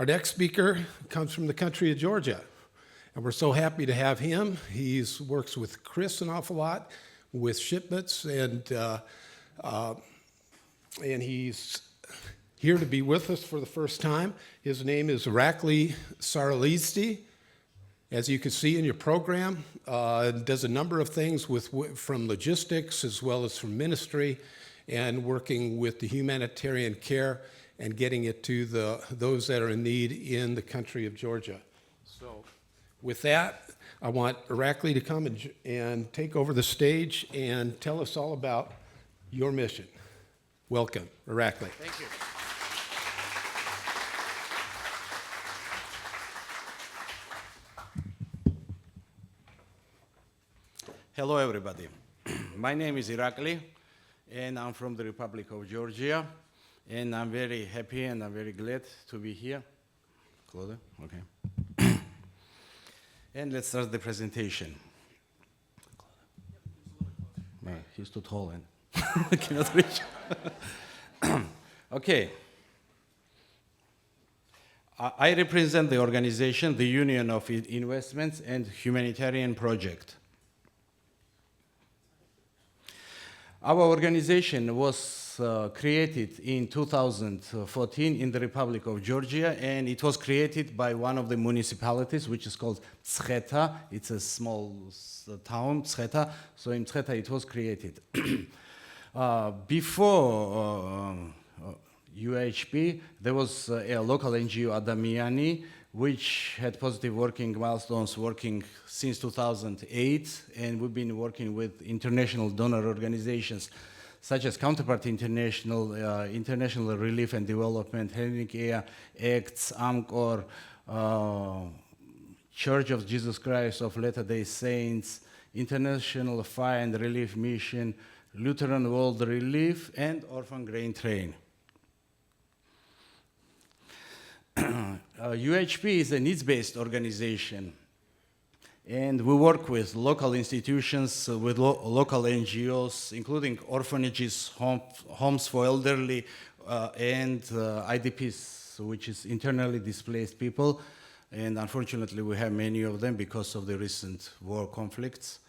Our next speaker comes from the country of Georgia, and we're so happy to have him. He works with Chris an awful lot with shipments, and he's here to be with us for the first time. His name is Irakli Saralidze. As you can see in your program, does a number of things from logistics as well as from ministry and working with the humanitarian care and getting it to those that are in need in the country of Georgia. So with that, I want Irakli to come and take over the stage and tell us all about your mission. Welcome, Irakli. Thank you. Hello, everybody. My name is Irakli, and I'm from the Republic of Georgia. And I'm very happy and I'm very glad to be here. Closer? Okay. And let's start the presentation. He's too tall and I cannot reach. Okay. I represent the organization, the Union of Investments and Humanitarian Project. Our organization was created in 2014 in the Republic of Georgia, and it was created by one of the municipalities, which is called Mtskheta. It's a small town, Mtskheta. So in Mtskheta it was created. Before UHP, there was a local NGO, Adamiani, which had positive working milestones working since 2008, and we've been working with international donor organizations such as Counterpart International, International Relief and Development, Helsinki Acts, AMCOR, Church of Jesus Christ of Latter-day Saints, International Fire and Relief Mission, Lutheran World Relief, and Orphan Grain Train. UHP is a needs-based organization, and we work with local institutions, with local NGOs, including orphanages, homes for elderly, and IDPs, which is internally displaced people. And unfortunately, we have many of them because of the recent war conflicts.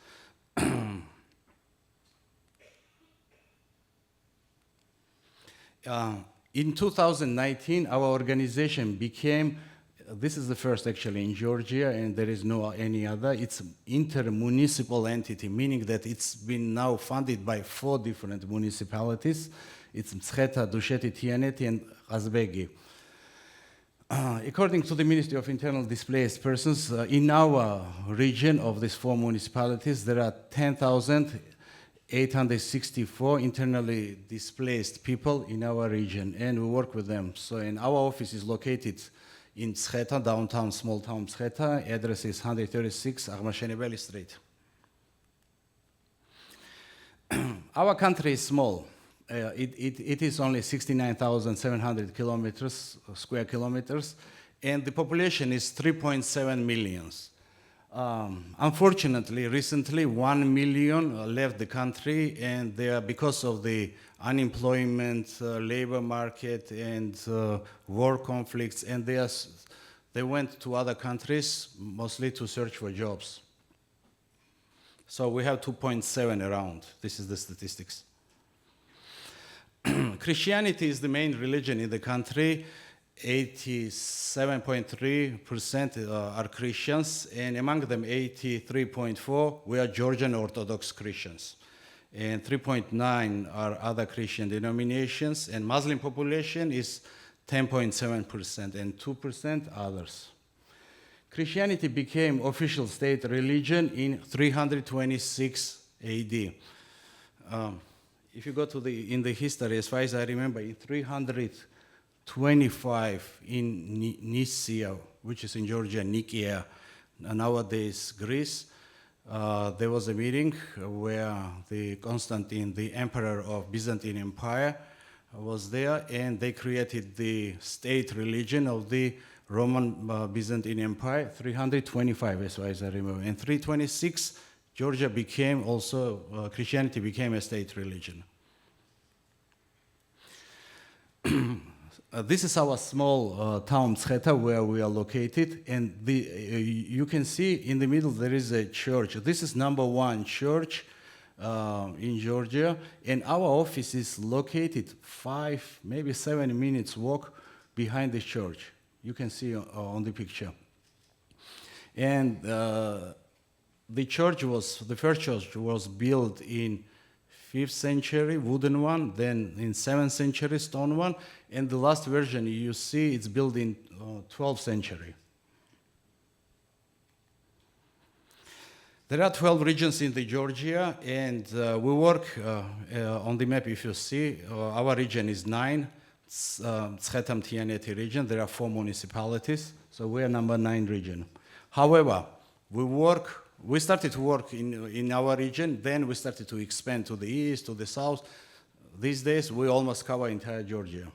In 2019, our organization became, this is the first actually in Georgia, and there is no any other. It's an inter-municipal entity, meaning that it's been now funded by 4 different municipalities. It's Mtskheta, Dusheti, Tianeti, and Azbegi. According to the Ministry of Internal Displaced Persons, in our region of these 4 municipalities, there are 10,864 internally displaced people in our region, and we work with them. So, and our office is located in Mtskheta, downtown, small town Mtskheta. Address is 136 Aghmashenebeli Street. Our country is small. It is only 69,700 square kilometers, and the population is 3.7 million. Unfortunately, recently 1 million left the country, and they are because of the unemployment, labor market, and war conflicts, and they went to other countries mostly to search for jobs. So we have 2.7 around. This is the statistics. Christianity is the main religion in the country. 87.3% are Christians, and among them 83.4% we are Georgian Orthodox Christians, and 3.9% are other Christian denominations, and Muslim population is 10.7% and 2% others. Christianity became official state religion in 326 AD. If you go to in the history, as far as I remember, in 325 in Nicaea, which is in Georgia, Nicaea, nowadays Greece, there was a meeting where Constantine, the emperor of Byzantine Empire, was there, and they created the state religion of the Roman Byzantine Empire, 325 as far as I remember. In 326, Georgia became also, Christianity became a state religion. This is our small town, Tscheta, where we are located. And you can see in the middle there is a church. This is #1 church in Georgia. And our office is located 5, maybe 7 minutes walk behind the church. You can see on the picture. And the first church was built in 5th century, wooden one, then in 7th century, stone one, and the last version you see it's built in 12th century. There are 12 regions in the Georgia, and we work on the map. If you see, our region is 9, Tscheta-Mtianeti region. There are 4 municipalities, so we are #9 region. However, we started to work in our region, then we started to expand to the east, to the south. These days, we almost cover entire Georgia.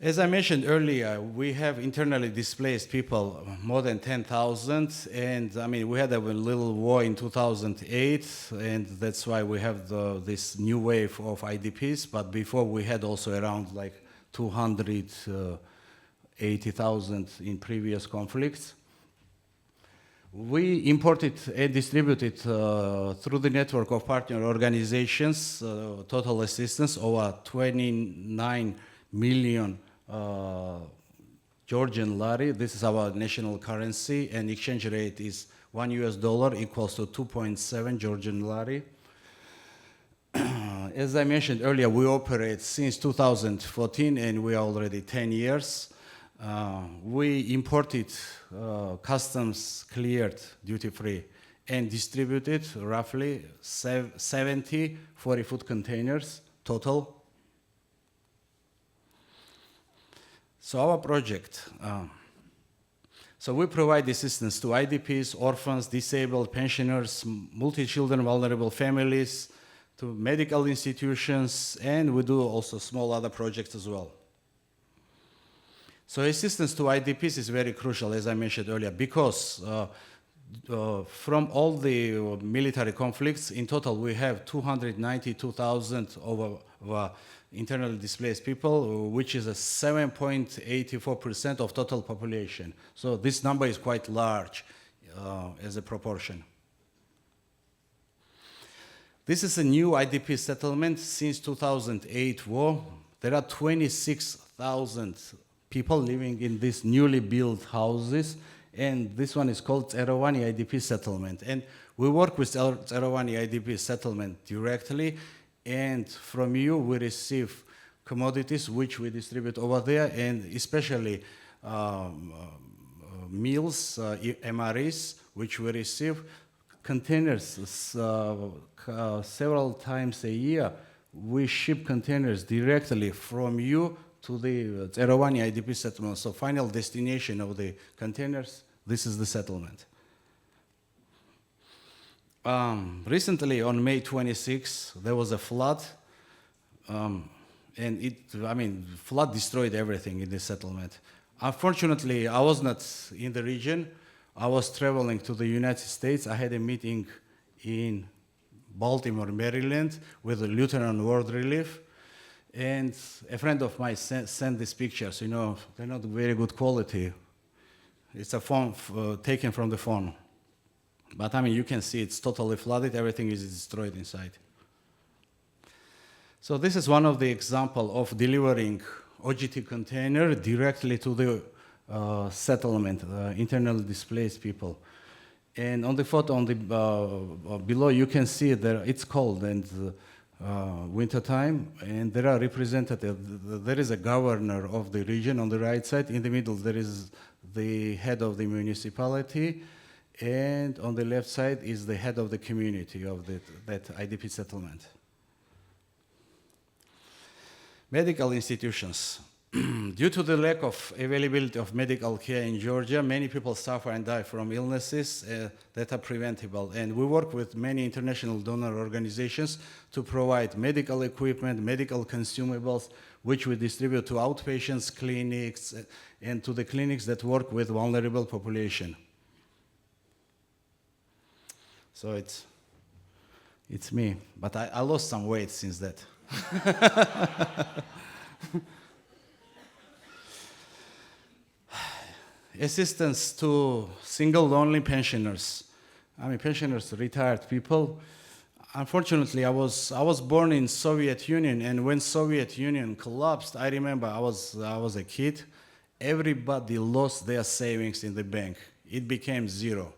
As I mentioned earlier, we have internally displaced people, more than 10,000, and I mean, we had a little war in 2008, and that's why we have this new wave of IDPs, but before we had also around like 280,000 in previous conflicts. We imported and distributed through the network of partner organizations total assistance over 29 million Georgian lari. This is our national currency, and exchange rate is $1 equals to 2.7 Georgian lari. As I mentioned earlier, we operate since 2014, and we are already 10 years. We imported customs cleared duty-free and distributed roughly 70 40-foot containers total. So our project, so we provide assistance to IDPs, orphans, disabled, pensioners, multi-children, vulnerable families, to medical institutions, and we do also small other projects as well. So assistance to IDPs is very crucial, as I mentioned earlier, because from all the military conflicts, in total we have 292,000 over internally displaced people, which is a 7.84% of total population. So this number is quite large as a proportion. This is a new IDP settlement since 2008 war. There are 26,000 people living in these newly built houses, and this one is called Erovani IDP settlement. And we work with Erovani IDP settlement directly, and from you we receive commodities which we distribute over there, and especially meals, MREs, which we receive, containers several times a year. We ship containers directly from you to the Erovani IDP settlement. So final destination of the containers, this is the settlement. Recently, on May 26, there was a flood, and flood destroyed everything in this settlement. Unfortunately, I was not in the region. I was traveling to the United States. I had a meeting in Baltimore, Maryland, with the Lieutenant World Relief, and a friend of mine sent these pictures. You know, they're not very good quality. It's a phone taken from the phone. But I mean, you can see it's totally flooded. Everything is destroyed inside. So this is one of the example of delivering OGT container directly to the settlement, internally displaced people. And on the photo on the below, you can see that it's cold and winter time, and there are representatives. There is a governor of the region on the right side. In the middle, there is the head of the municipality, and on the left side is the head of the community of that IDP settlement. Medical institutions. Due to the lack of availability of medical care in Georgia, many people suffer and die from illnesses that are preventable. And we work with many international donor organizations to provide medical equipment, medical consumables, which we distribute to outpatients, clinics, and to the clinics that work with vulnerable population. So It's me, but I lost some weight since that. Assistance to single lonely pensioners. I mean, pensioners, retired people. Unfortunately, I was born in Soviet Union, and when Soviet Union collapsed, I remember I was a kid. Everybody lost their savings in the bank. It became zero.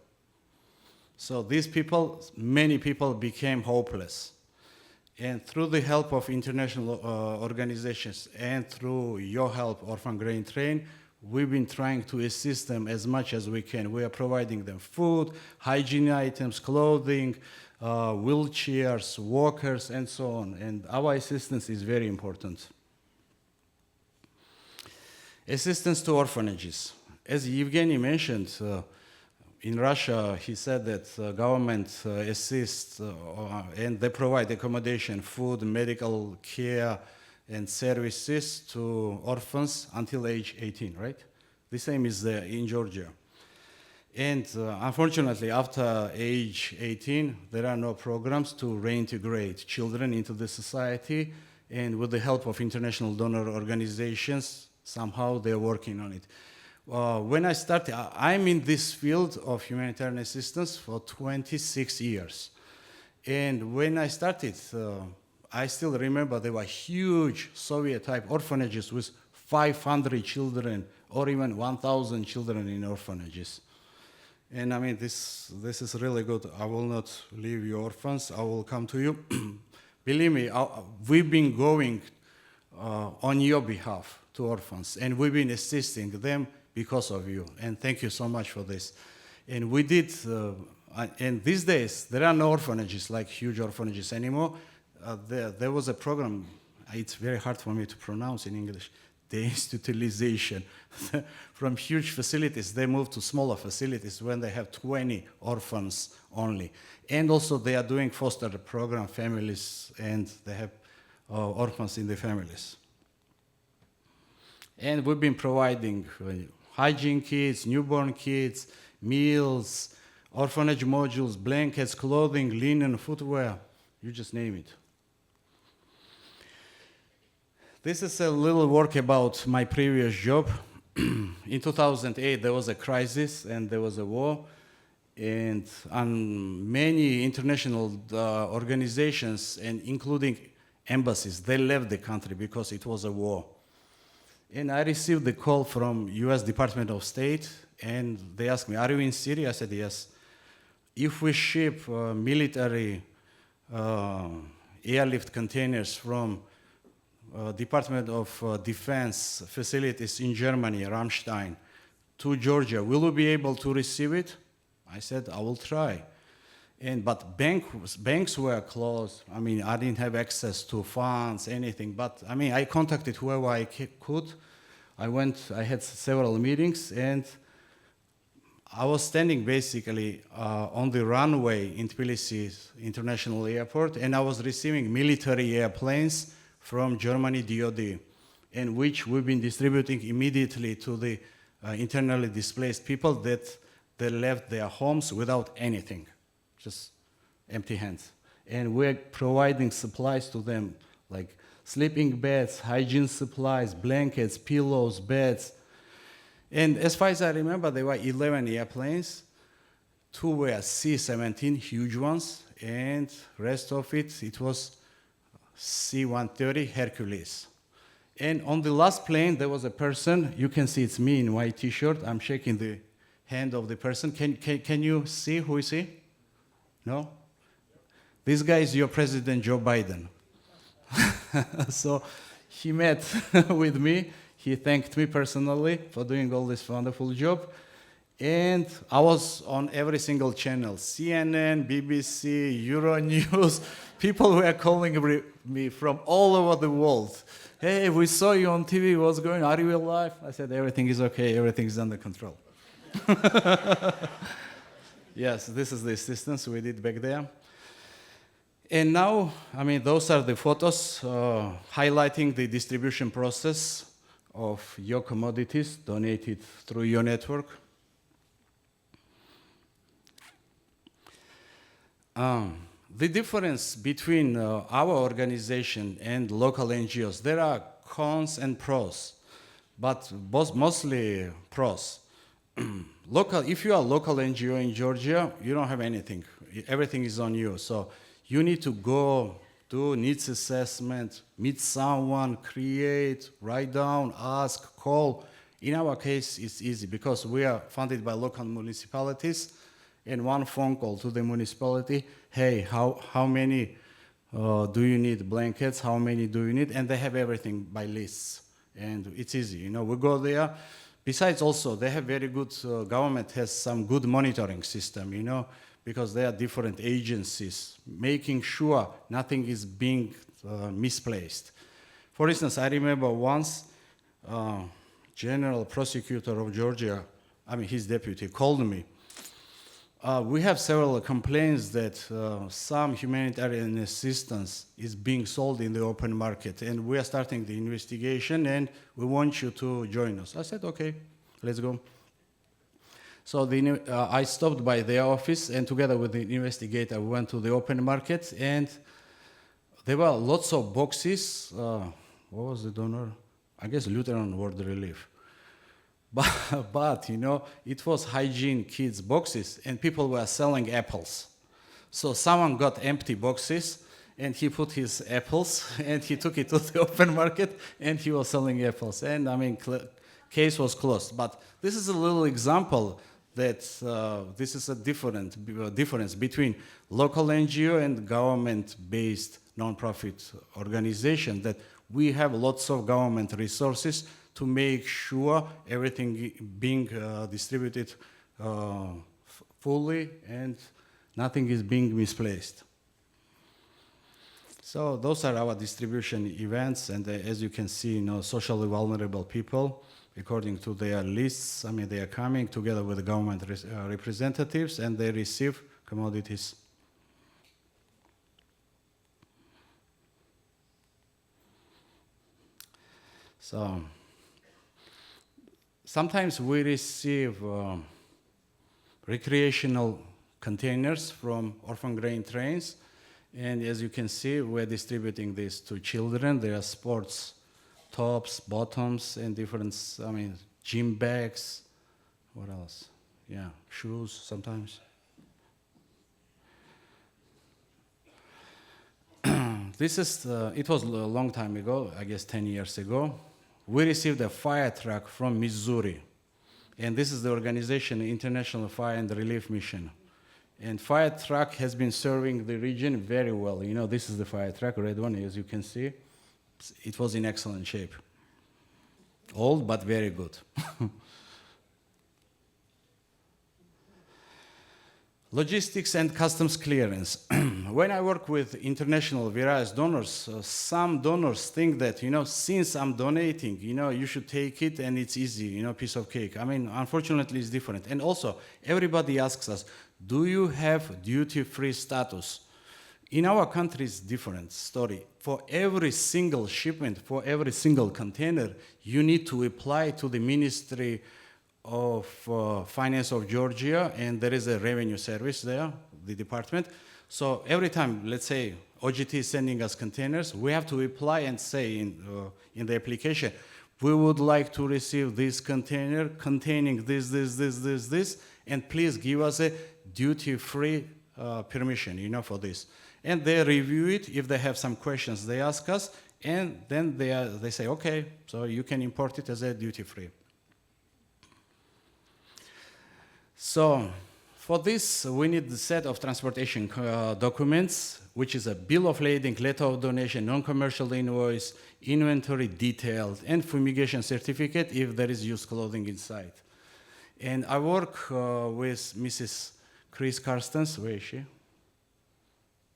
So these people, many people became hopeless. And through the help of international organizations and through your help, Orphan Grain Train, we've been trying to assist them as much as we can. We are providing them food, hygiene items, clothing, wheelchairs, walkers, and so on. And our assistance is very important. Assistance to orphanages. As Evgeny mentioned, in Russia, he said that government assists and they provide accommodation, food, medical care, and services to orphans until age 18, right? The same is in Georgia. And unfortunately, after age 18, there are no programs to reintegrate children into the society. And with the help of international donor organizations, somehow they're working on it. When I started, I'm in this field of humanitarian assistance for 26 years. And when I started, I still remember there were huge Soviet-type orphanages with 500 children or even 1,000 children in orphanages. And I mean, this is really good. I will not leave you orphans. I will come to you. Believe me, we've been going on your behalf to orphans, and we've been assisting them because of you. And thank you so much for this. And we did, and these days, there are no orphanages, like huge orphanages anymore. There was a program, it's very hard for me to pronounce in English, deinstitutionalization. From huge facilities, they moved to smaller facilities when they have 20 orphans only. And also they are doing foster program families, and they have orphans in the families. And we've been providing hygiene kits, newborn kits, meals, orphanage modules, blankets, clothing, linen, footwear, you just name it. This is a little work about my previous job. In 2008, there was a crisis and there was a war, and many international organizations, and including embassies, they left the country because it was a war. And I received the call from US Department of State, and they asked me, are you in Syria? I said, yes. If we ship military airlift containers from Department of Defense facilities in Germany, Ramstein, to Georgia, will we be able to receive it? I said, I will try. But banks were closed. I mean, I didn't have access to funds, anything. But I mean, I contacted whoever I could. I had several meetings, and I was standing basically on the runway in Tbilisi International Airport, and I was receiving military airplanes from Germany DoD, and which we've been distributing immediately to the internally displaced people that they left their homes without anything, just empty hands. And we're providing supplies to them, like sleeping beds, hygiene supplies, blankets, pillows, beds. And as far as I remember, there were 11 airplanes. 2 were C-17, huge ones, and rest of it was C-130 Hercules. And on the last plane, there was a person. You can see it's me in white T-shirt. I'm shaking the hand of the person. Can you see who is he? No? This guy is your President Joe Biden. So he met with me. He thanked me personally for doing all this wonderful job. And I was on every single channel, CNN, BBC, Euronews. People were calling me from all over the world. Hey, we saw you on TV. What's going on? Are you alive? I said, everything is okay. Everything is under control. Yes, this is the assistance we did back there. And now, I mean, those are the photos highlighting the distribution process of your commodities donated through your network. The difference between our organization and local NGOs, there are cons and pros, but mostly pros. If you are a local NGO in Georgia, you don't have anything. Everything is on you. So you need to go do needs assessment, meet someone, create, write down, ask, call. In our case, it's easy because we are funded by local municipalities, and one phone call to the municipality, hey, how many do you need blankets, how many do you need, and they have everything by lists, and it's easy, we go there. Besides also, they have very good, government has some good monitoring system, because there are different agencies making sure nothing is being misplaced. For instance, I remember once, General Prosecutor of Georgia, his deputy, called me. We have several complaints that some humanitarian assistance is being sold in the open market, and we are starting the investigation, and we want you to join us. I said, okay, let's go. So I stopped by their office, and together with the investigator, we went to the open market, and there were lots of boxes. What was the donor? I guess Lutheran World Relief. But it was hygiene kids boxes, and people were selling apples. So someone got empty boxes, and he put his apples, and he took it to the open market, and he was selling apples. And case was closed. But this is a little example that this is a difference between local NGO and government-based nonprofit organization, that we have lots of government resources to make sure everything being distributed fully and nothing is being misplaced. So those are our distribution events, and as you can see, socially vulnerable people, according to their lists, they are coming together with the government representatives, and they receive commodities. So sometimes we receive recreational containers from orphan grain trains, and as you can see, we're distributing this to children. There are sports tops, bottoms, and different, gym bags. What else? Yeah, shoes sometimes. It was a long time ago, I guess 10 years ago. We received a fire truck from Missouri, and this is the organization, International Fire and Relief Mission. And fire truck has been serving the region very well. This is the fire truck, red one, as you can see. It was in excellent shape. Old, but very good. Logistics and customs clearance. When I work with international various donors, some donors think that, since I'm donating, you should take it and it's easy, piece of cake. Unfortunately, it's different. And also, everybody asks us, do you have duty-free status? In our country, it's different story. For every single shipment, for every single container, you need to apply to the Ministry of Finance of Georgia, and there is a revenue service there, the department. So every time, let's say, OGT is sending us containers, we have to apply and say in the application, we would like to receive this container containing this, and please give us a duty-free permission, for this. And they review it. If they have some questions, they ask us, and then they say, okay, so you can import it as a duty-free. So for this, we need the set of transportation documents, which is a bill of lading, letter of donation, non-commercial invoice, inventory detailed, and fumigation certificate if there is used clothing inside. And I work with Mrs. Chris Carstens. Where is she?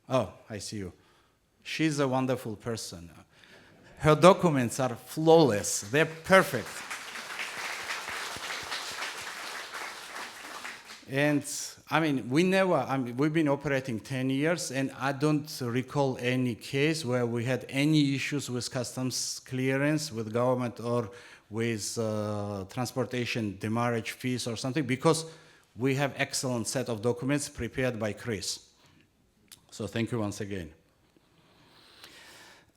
Oh, I see you. She's a wonderful person. Her documents are flawless. They're perfect. And we've been operating 10 years, and I don't recall any case where we had any issues with customs clearance, with government, or with transportation demurrage fees or something, because we have excellent set of documents prepared by Chris. So thank you once again.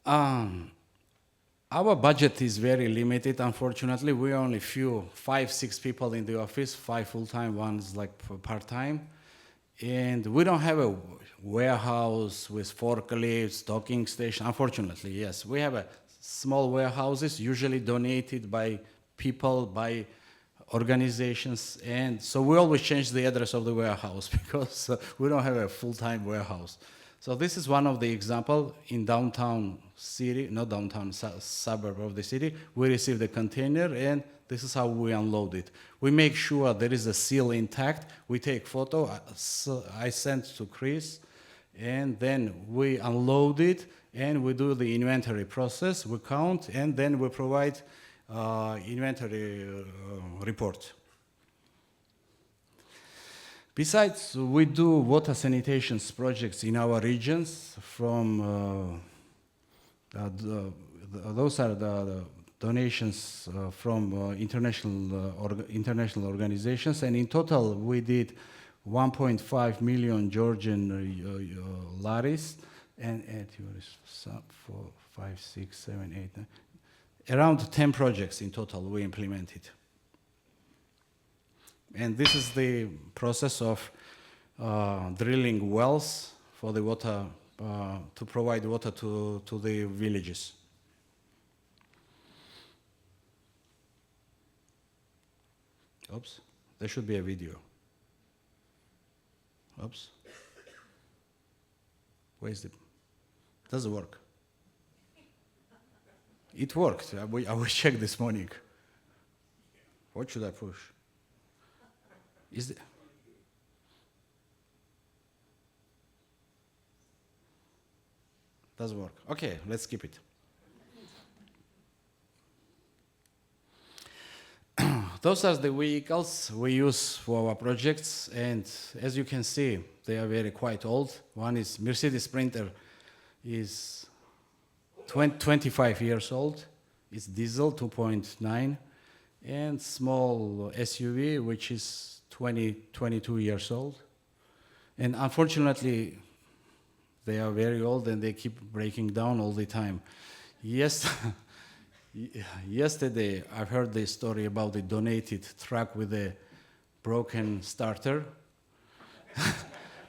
Our budget is very limited, unfortunately. We're only 5, 6 people in the office, 5 full-time, one is like part-time. And we don't have a warehouse with forklifts, docking station, unfortunately, yes. We have small warehouses, usually donated by people, by organizations, and so we always change the address of the warehouse because we don't have a full-time warehouse. So this is one of the example in downtown city, not downtown, suburb of the city. We receive the container and this is how we unload it. We make sure there is a seal intact. We take photo, I send to Chris, and then we unload it and we do the inventory process, we count, and then we provide inventory report. Besides, we do water sanitation projects in our regions from, those are the donations from international organizations, and in total we did 1.5 million Georgian laris, and 4, 5, 6, 7, 8, 9, around 10 projects in total we implemented. And this is the process of drilling wells for the water, to provide water to the villages. Oops, there should be a video. Oops. Where is it? Does it work? It worked. I will check this morning. What should I push? Is it? Doesn't work. Okay, let's skip it. Those are the vehicles we use for our projects, and as you can see, they are very quite old. One is Mercedes Sprinter, is 25 years old. It's diesel 2.9, and small SUV, which is 22 years old. And unfortunately, they are very old and they keep breaking down all the time. Yes. Yesterday, I heard the story about the donated truck with a broken starter.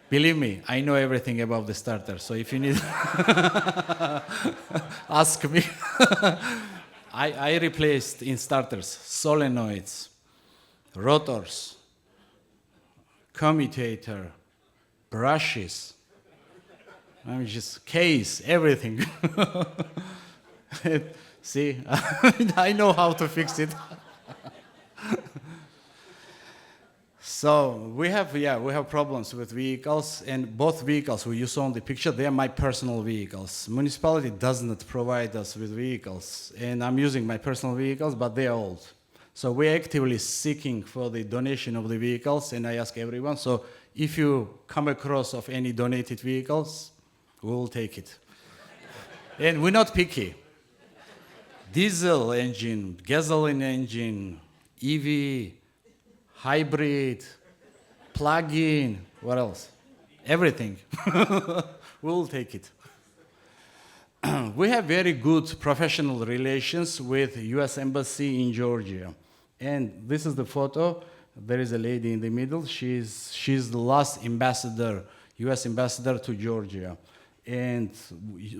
Believe me, I know everything about the starter, so if you need, ask me. I replaced in starters solenoids, rotors, commutator, brushes, just case, everything. See, I know how to fix it. So we have problems with vehicles, and both vehicles you saw in the picture, they are my personal vehicles. Municipality does not provide us with vehicles, and I'm using my personal vehicles, but they are old. So we're actively seeking for the donation of the vehicles, and I ask everyone, so if you come across of any donated vehicles, we will take it. And we're not picky. Diesel engine, gasoline engine, EV, hybrid, plug-in, what else? Everything. We'll take it. We have very good professional relations with U.S. Embassy in Georgia. And this is the photo. There is a lady in the middle. She's the last ambassador, U.S. ambassador to Georgia. And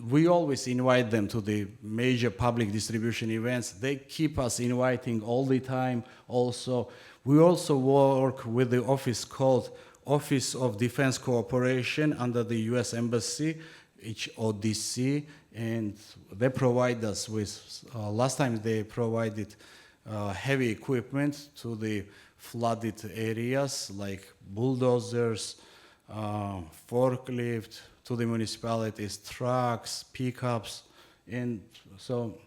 we always invite them to the major public distribution events. They keep us inviting all the time. Also, we also work with the office called Office of Defense Cooperation under the U.S. Embassy, ODC, and they provide us with, last time they provided heavy equipment to the flooded areas like bulldozers, forklift, to the municipalities, trucks, pickups, and so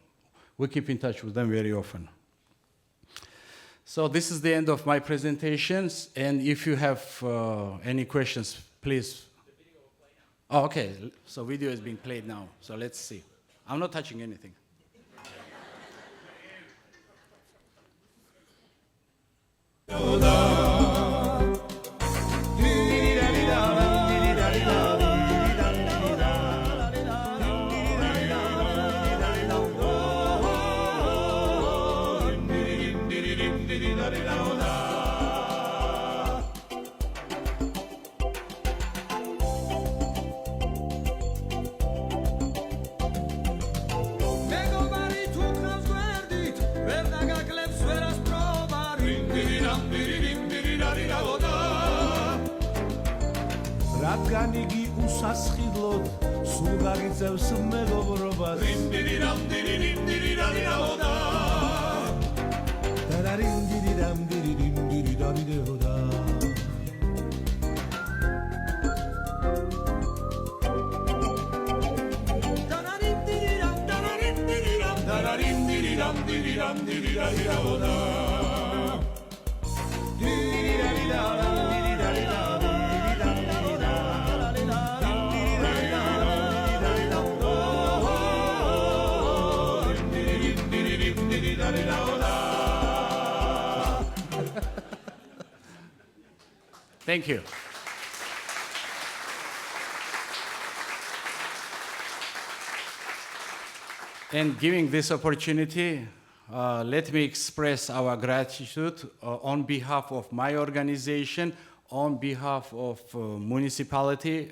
we keep in touch with them very often. So this is the end of my presentations, and if you have any questions, please. The video will play now. Oh, okay, so video is being played now, so let's see. I'm not touching anything. მეგობარი თუ თხავს გვერდით ვერ დაგაკლებს ვერას პრობა რინდირირამ დირირიმ დირირარირაოდა რადგან იგი უსასყიდლოდ სულ გაგიწევს მეგობრობას რინდირირამ დირირიმ დირირარირაოდა დარარინდირირამ დირირიმ დირირარირაოდა Diriram, dirirariraoda. Dirirariram, dirirariram, Thank you. And giving this opportunity, let me express our gratitude on behalf of my organization, on behalf of municipality,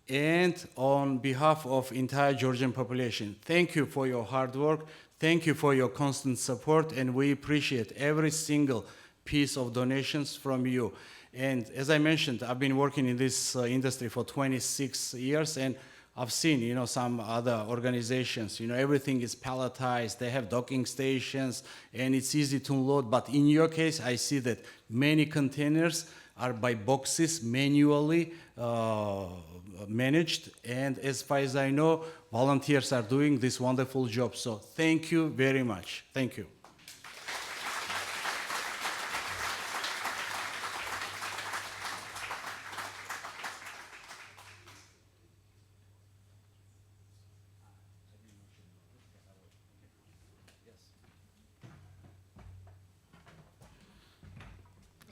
and on behalf of entire Georgian population. Thank you for your hard work. Thank you for your constant support, and we appreciate every single piece of donations from you. And as I mentioned, I've been working in this industry for 26 years, and I've seen, some other organizations, everything is palletized, they have docking stations, and it's easy to unload. But in your case, I see that many containers are by boxes, manually managed. And as far as I know, volunteers are doing this wonderful job. So thank you very much. Thank you.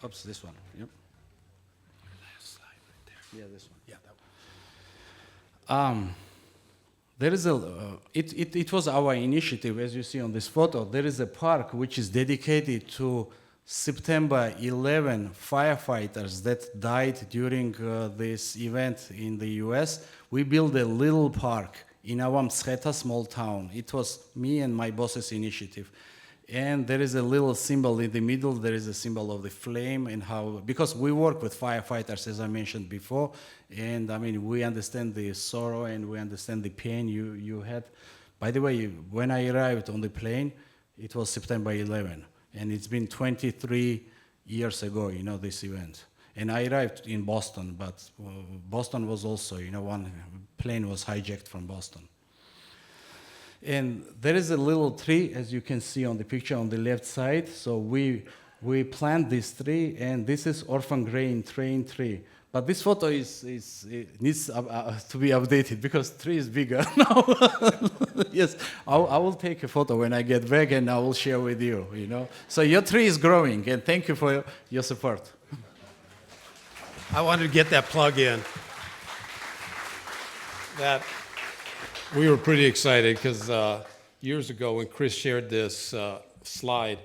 Oops, this one. Yep. Last slide right there. Yeah, this one. Yeah, that one. There is it was our initiative, as you see on this photo. There is a park which is dedicated to September 11 firefighters that died during this event in the US. We built a little park in our Mtsketa small town. It was me and my boss's initiative. And there is a little symbol in the middle. There is a symbol of the flame and how, because we work with firefighters, as I mentioned before, and I mean, we understand the sorrow and we understand the pain you had. By the way, when I arrived on the plane, it was September 11, and it's been 23 years ago, this event. And I arrived in Boston, but Boston was also, one plane was hijacked from Boston. And there is a little tree, as you can see on the picture on the left side. So we plant this tree, and this is Orphan grain train tree. But this photo needs to be updated because tree is bigger now. Yes, I will take a photo when I get back, and I will share with you. So your tree is growing, and thank you for your support. I wanted to get that plug in. We were pretty excited because years ago when Chris shared this slide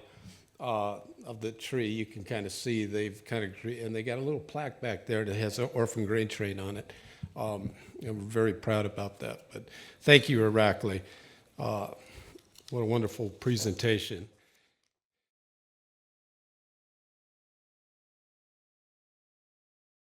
of the tree, you can kind of see and they got a little plaque back there that has an Orphan grain train on it. And we're very proud about that. But thank you, Irakli. What a wonderful presentation.